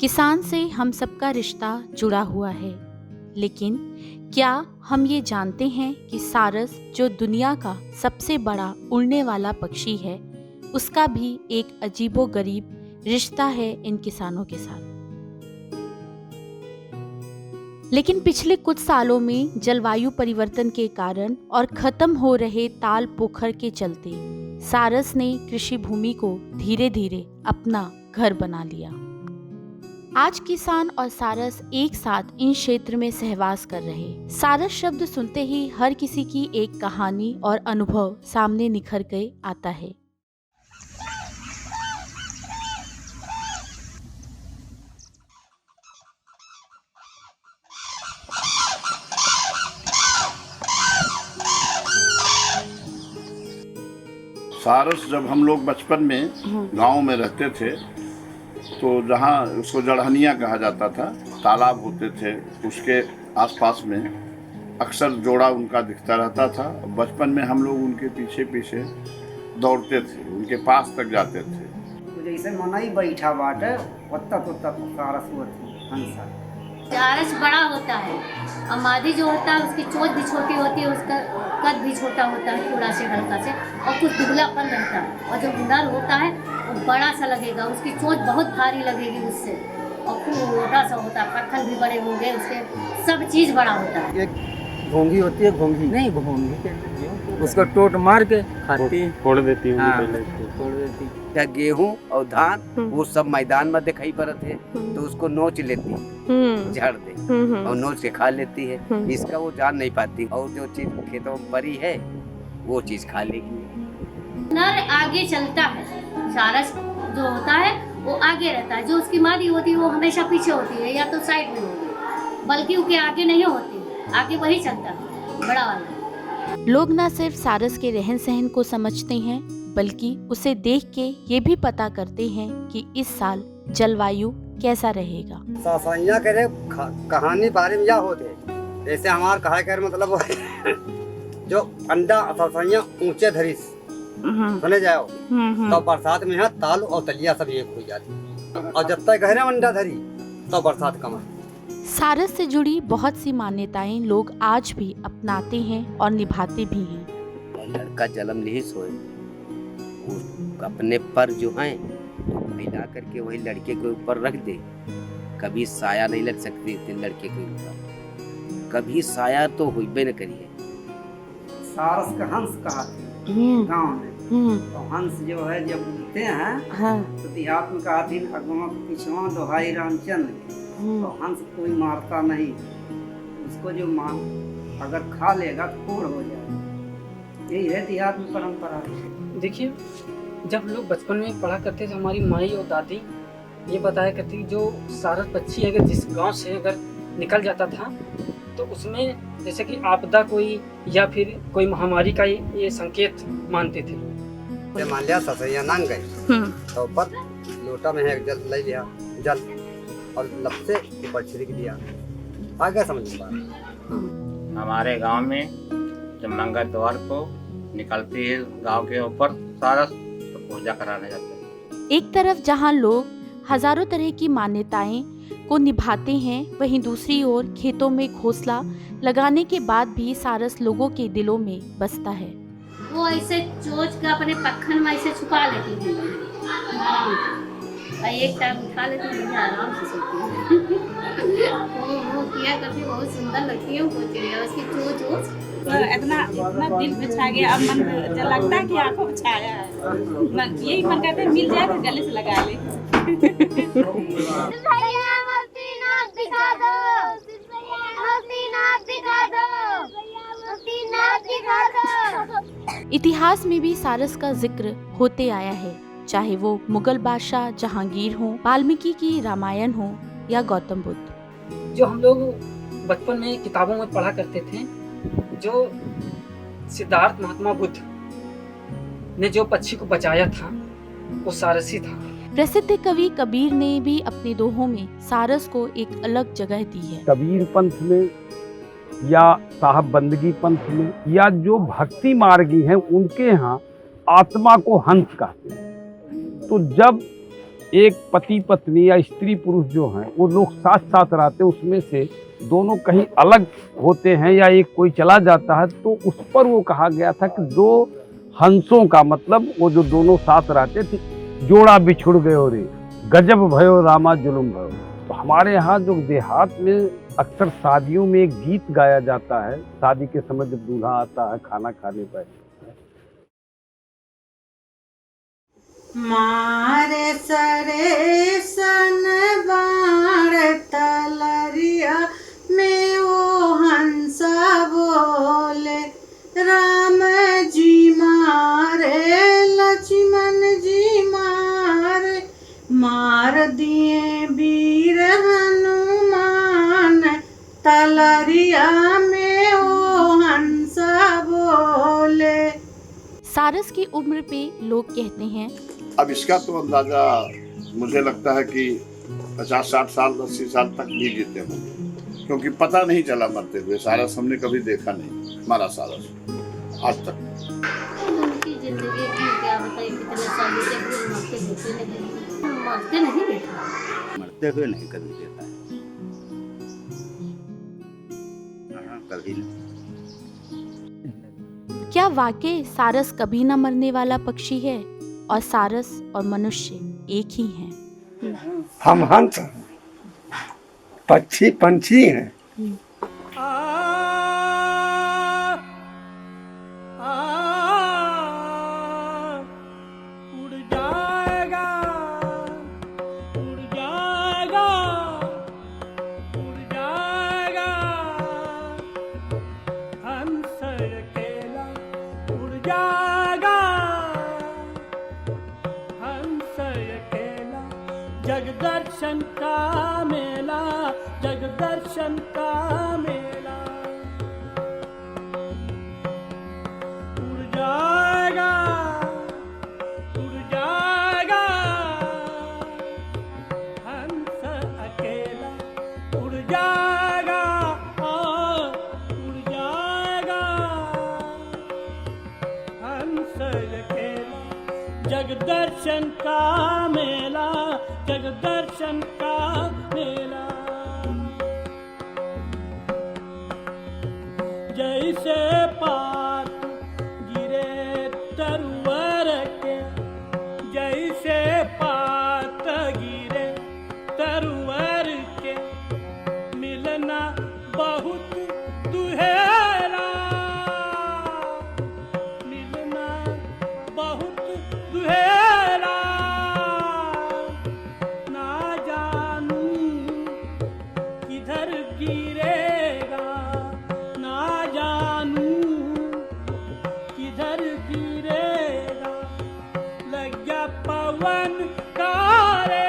किसान से हम सबका रिश्ता जुड़ा हुआ है, लेकिन क्या हम ये जानते हैं कि सारस जो दुनिया का सबसे बड़ा उड़ने वाला पक्षी है, उसका भी एक अजीबोगरीब रिश्ता है इन किसानों के साथ। लेकिन पिछले कुछ सालों में जलवायु परिवर्तन के कारण और खत्म हो रहे ताल पोखर के चलते सारस ने कृषि भूमि को धीरे धीरे अपना घर बना लिया। आज किसान और सारस एक साथ इन क्षेत्र में सहवास कर रहे। सारस शब्द सुनते ही हर किसी की एक कहानी और अनुभव सामने निखर के आता है। सारस जब हम लोग बचपन में गांव में रहते थे तो जहाँ उसको जड़हनिया कहा जाता था, तालाब होते थे, उसके आसपास में अक्सर जोड़ा उनका दिखता रहता था। बचपन में हम लोग उनके पीछे पीछे दौड़ते थे, उनके पास तक जाते थे। जैसे मनई बैठा बाटे ओत्ता सारस होती हंसा। सारस बड़ा होता है और मादी जो होता है उसकी चोंच भी छोटी होती है, उसका कद भी छोटा होता है, थोड़ा से हल्का से, और कुछ दुबलापन रहता है। और जो नर होता है वो बड़ा सा लगेगा, उसकी चोंच बहुत भारी लगेगी उससे, और खूब मोटा सा होता है, पत्थर भी बड़े होंगे उसके, सब चीज़ बड़ा होता है। एक घोंगी होती है, घोंगी नहीं घोंगी उसको टोट मार के खाती, फोड़ देती हूँ। फोड़ देती। क्या गेहूं और धान वो सब मैदान में दिखाई पड़त है, तो उसको नोच लेती, झाड़ दे और नोच के खा लेती है। इसका वो जान नहीं पाती, और जो चीज खेतों में पड़ी है वो चीज खा लेगी। नर आगे चलता है, सारस जो होता है वो आगे रहता है, जो उसकी मादी होती है वो हमेशा पीछे होती है, या तो साइड में होती है, बल्कि उसके आगे नहीं होती, आगे वही चलता है बड़ा वाला। लोग न सिर्फ सारस के रहन सहन को समझते हैं, बल्कि उसे देख के ये भी पता करते हैं कि इस साल जलवायु कैसा रहेगा। सासाइया करे कहानी बारे में या होते, जैसे हमार कहा कर मतलब जो अंडा सासाइया ऊंचे धरिस सुने जाओ तो बरसात में है ताल और तलिया सब एक हो जाती, और जब तक गहरे अंडा धरी तो बरसात कम है। सारस से जुड़ी बहुत सी मान्यताएं लोग आज भी अपनाते हैं और निभाते भी हैं। लड़का जन्म नहीं सोए, अपने पर जो है फैला करके वही लड़के के ऊपर रख दे, कभी साया नहीं लग सकती थी लड़के के ऊपर, कभी साया तो हुई न करिए। सारस का हंस कहा गाँव में, तो हंस जो है जब बोलते हैं तो देहात में कहा थी अगवा पिछवा दोहाई रामचंद्र, तो हंस कोई मारता नहीं, उसको जो अगर खा लेगा तो फोड़ हो जाए, यही है देहात में परंपरा। देखिए, जब लोग बचपन में पढ़ा करते थे, हमारी माई और दादी ये बताया करती, जो सारस पक्षी अगर जिस गांव से अगर निकल जाता था तो उसमें जैसे कि आपदा कोई या फिर कोई महामारी का ये संकेत मानते थे। मान लिया ससैया नांग गए तो ऊपर लोटा में है जल ले लिया, जल और लब से ऊपर छिड़क दिया, आगे समझ पा। हमारे गांव में जब मंगलवार को निकलती है गांव के ऊपर सारस, तो पूजा कराने जाते हैं। एक तरफ जहां लोग हजारों तरह की मान्यताएं को निभाते हैं, वहीं दूसरी ओर खेतों में घोंसला लगाने के बाद भी सारस लोगों के दिलों में बसता है। वो ऐसे चोंच का अपने पखन में ऐसे छुपा लेती है, एक टाइम उठा लेती है, आराम से सोती है। वो किया करती, बहुत सुंदर लगती है वो चिड़िया, उसकी चोंच इतना दिल में छा गया। अब मन लगता है कि आंखों में छाया है, यही मन करता है मिल जाए तो गले से लगा ले। इतिहास में भी सारस का जिक्र होते आया है, चाहे वो मुगल बादशाह जहांगीर हो, वाल्मीकि की रामायण हो या गौतम बुद्ध। जो हम लोग बचपन में किताबों में पढ़ा करते थे, जो सिद्धार्थ महात्मा बुद्ध ने जो पक्षी को बचाया था वो सारस ही था। प्रसिद्ध कवि कबीर ने भी अपने दोहों में सारस को एक अलग जगह दी है। कबीर पंथ में या साहब बंदगी पंथ में या जो भक्ति मार्गी हैं उनके यहाँ आत्मा को हंस कहते हैं। तो जब एक पति पत्नी या स्त्री पुरुष जो हैं वो लोग साथ साथ रहते हैं, उसमें से दोनों कहीं अलग होते हैं या एक कोई चला जाता है, तो उस पर वो कहा गया था कि दो हंसों का मतलब वो जो दोनों साथ रहते थे, जोड़ा बिछुड़ गयो रे गजब भयो रामा जुलुम भयो। तो हमारे यहाँ जो देहात में अक्सर शादियों में एक गीत गाया जाता है, शादी के समय जब दूल्हा आता है खाना खाने पर, मारे सरे सन बाण तलरिया में वो हंसा बोले, राम जी मारे लक्ष्मण जी मारे, मार दिए वीर हनुमान, तलरिया में वो हंसा बोले। सारस की उम्र पे लोग कहते हैं अब इसका तो अंदाजा मुझे लगता है कि 50-60 साल 80 साल तक नहीं जीते होंगे, क्योंकि पता नहीं चला मरते हुए। सारस हमने कभी देखा नहीं, हमारा सारस आज तक। उनकी जिंदगी की क्या बताइए, कितने साल से मरते नहीं देखा, मरते हुए नहीं कभी देखा है। हाँ, कभी नहीं। क्या वाकई सारस कभी न मरने वाला पक्षी है और सारस और मनुष्य एक ही हैं? हम हंस हैं, पक्षी पंछी हैं। उड़ जाएगा, उड़ जाएगा, उड़ जाएगा, हंस अकेला उड़ जाएगा, हंस अकेला। जग दर्शन का मेला, जग दर्शन का मेला। उड़ जाएगा, उड़ जाएगा, हंस अकेला उड़ जाएगा, उड़ जाएगा, हंस अकेला। जग दर्शन का मेला, जग दर्शन का मेला। जैसे पात गिरे तरुवर के, जैसे पात गिरे तरुवर के, मिलना बहुत दुहेरा, मिलना बहुत दुहेरा। ना जानू किधर गिरेगा, ना जानू किधर गिरेगा। लग गया पवन का रे,